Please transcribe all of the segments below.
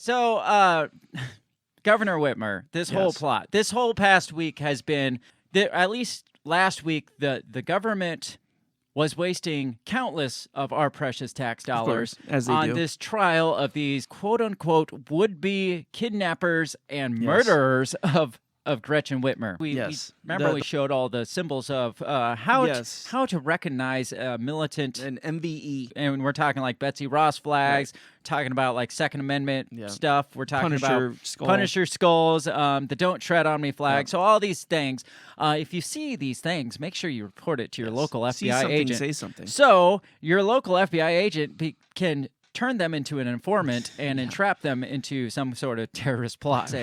So, Governor Whitmer, this whole plot, this whole past week has been, at least last week, the government was wasting countless of our precious tax dollars on this trial of these quote-unquote would-be kidnappers and murderers of Gretchen Whitmer. We remember we showed all the symbols of how to recognize a militant. An MVE. And we're talking like Betsy Ross flags, talking about like Second Amendment stuff. We're talking about Punisher skulls, the Don't Tread on Me flag. So all these things. If you see these things, make sure you report it to your local FBI agent. Say something. So your local FBI agent can turn them into an informant and entrap them into some sort of terrorist plot.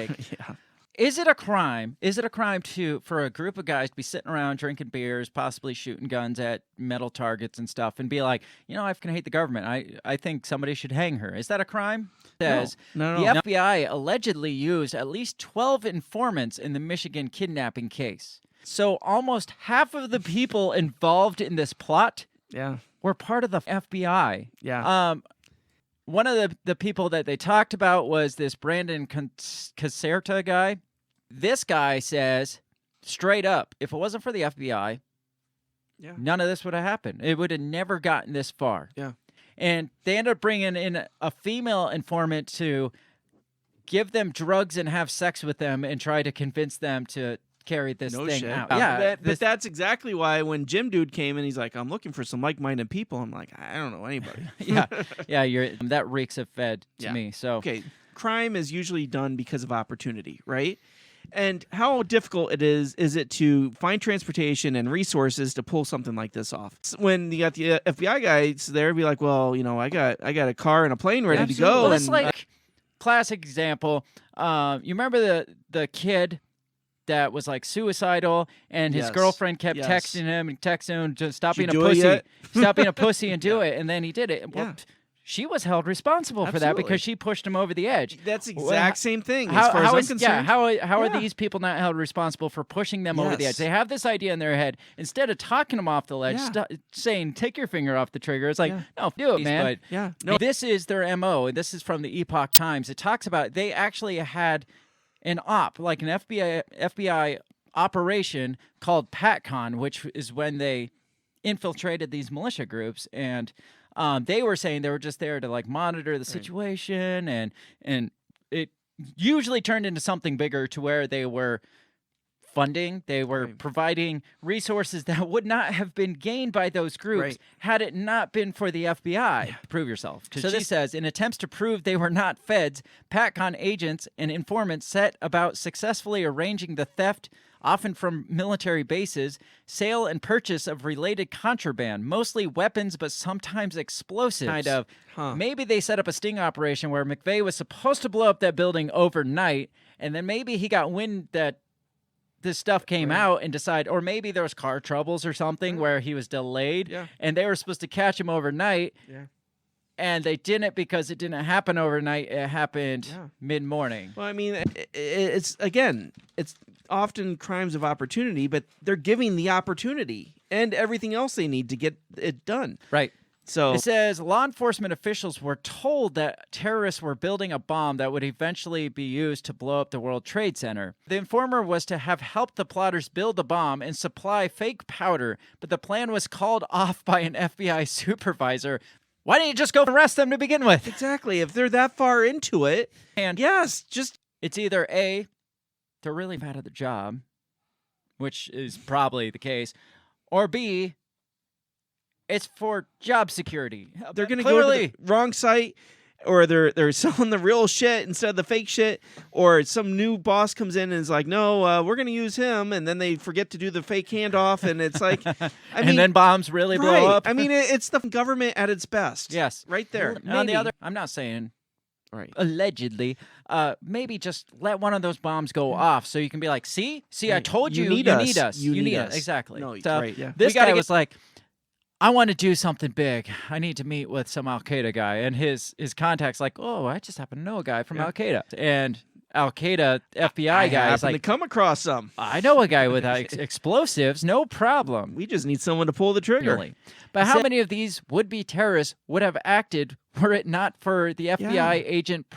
Is it a crime? Is it a crime for a group of guys to be sitting around drinking beers, possibly shooting guns at metal targets and stuff, and be like, I can hate the government. I think somebody should hang her. Is that a crime? No. The FBI allegedly used at least 12 informants in the Michigan kidnapping case. So almost half of the people involved in this plot were part of the FBI. One of the people that they talked about was this Brandon Caserta guy. This guy says straight up, if it wasn't for the FBI, none of this would have happened. It would have never gotten this far. And they ended up bringing in a female informant to give them drugs and have sex with them and try to convince them to carry this thing out. But that's exactly why when Jim Dude came in, he's like, I'm looking for some like-minded people. I'm like, I don't know anybody. That reeks of Fed to me. So crime is usually done because of opportunity, right? And how difficult is it to find transportation and resources to pull something like this off? When you got the FBI guys there, be like, well, I got a car and a plane ready to go. Well, it's like classic example. You remember the kid that was like suicidal, and his girlfriend kept texting him, just stop being a pussy, stop being a pussy, and do it. And then he did it. Well, she was held responsible for that because she pushed him over the edge. That's the exact same thing. As far as I'm concerned. How are these people not held responsible for pushing them over the edge? They have this idea in their head. Instead of talking them off the ledge, saying take your finger off the trigger, it's like no, do it, man. But, this is their MO. This is from the Epoch Times. It talks about they actually had an like an FBI operation called PatCon, which is when they infiltrated these militia groups, and they were saying they were just there to like monitor the situation, and it usually turned into something bigger to where they were funding, they were providing resources that would not have been gained by those groups had it not been for the FBI. Prove yourself. So this says, in attempts to prove they were not feds, PatCon agents and informants set about successfully arranging the theft, often from military bases, sale and purchase of related contraband, mostly weapons, but sometimes explosives. Maybe they set up a sting operation where McVeigh was supposed to blow up that building overnight, and then maybe he got wind that this stuff came out and decide, or maybe there was car troubles or something where he was delayed and they were supposed to catch him overnight and they didn't because it didn't happen overnight. It happened mid-morning. Well, I mean, it's often crimes of opportunity, but they're giving the opportunity and everything else they need to get it done. Right. So it says law enforcement officials were told that terrorists were building a bomb that would eventually be used to blow up the World Trade Center. The informer was to have helped the plotters build the bomb and supply fake powder, but the plan was called off by an FBI supervisor. Why didn't you just go arrest them to begin with? Exactly. If they're that far into it, and it's either A, they're really bad at the job, which is probably the case, or B, it's for job security. They're going to go to the wrong site, or they're selling the real shit instead of the fake shit, or some new boss comes in and is like, no, we're going to use him, and then they forget to do the fake handoff, and it's like, and then bombs really blow up. I mean, it's the government at its best. Yes. Right there. On the other, I'm not saying allegedly, maybe just let one of those bombs go off so you can be like, see, I told you, you need us. You need us. Exactly. No, this guy was like, I want to do something big. I need to meet with some Al-Qaeda guy. And his contact's like, oh, I just happen to know a guy from Al-Qaeda. And Al-Qaeda FBI guy is like, to come across some. I know a guy with explosives, no problem. We just need someone to pull the trigger. Really. But how many of these would-be terrorists would have acted were it not for the FBI agent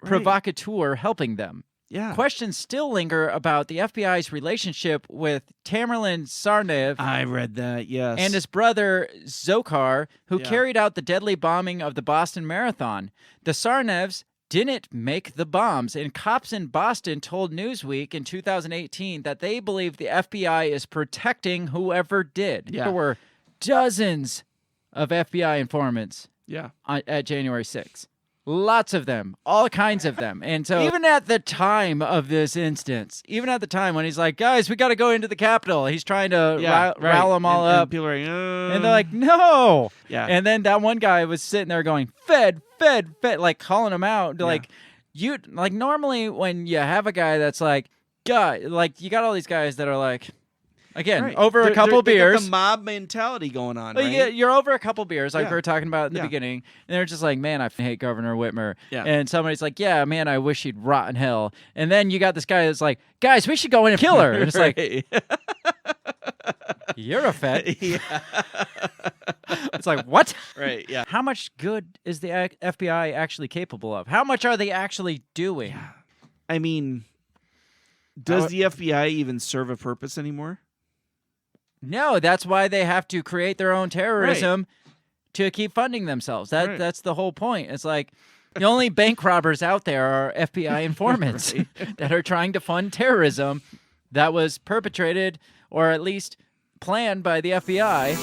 provocateur helping them. Yeah. Questions still linger about the FBI's relationship with Tamerlan Tsarnaev I read that, yes. and his brother Zokhar, who Yeah. carried out the deadly bombing of the Boston Marathon. The Tsarnaevs didn't make the bombs, and cops in Boston told Newsweek in 2018 that they believe the FBI is protecting whoever did. Yeah. There were dozens of FBI informants yeah. at January 6th. Lots of them, all kinds of them. And so even at the time of this instance, even at the time when he's like, guys, we got to go into the Capitol, he's trying to rile them all up. And people are like, And they're like, no. Yeah. And then that one guy was sitting there going, Fed, like calling him out. Like, normally when you have a guy that's like, like you got all these guys that are like, again, Right. over a couple they got beers. the mob mentality going on, Well, right? you're over a couple beers, like Yeah. we were talking about in the Yeah. beginning, and they're just like, man, I hate Governor Whitmer. Yeah. And somebody's like, yeah, man, I wish he'd rot in hell. And then you got this guy that's like, guys, we should go in and kill her. And it's like, Right. you're a Fed. yeah. It's like, what? Right, yeah. How much good is the FBI actually capable of? How much are they actually doing? I mean, does the FBI even serve a purpose anymore? No, that's why they have to create their own terrorism to keep funding themselves. Right. That's the whole point. It's like the only bank robbers out there are FBI informants that are trying to fund terrorism that was perpetrated or at least planned by the FBI.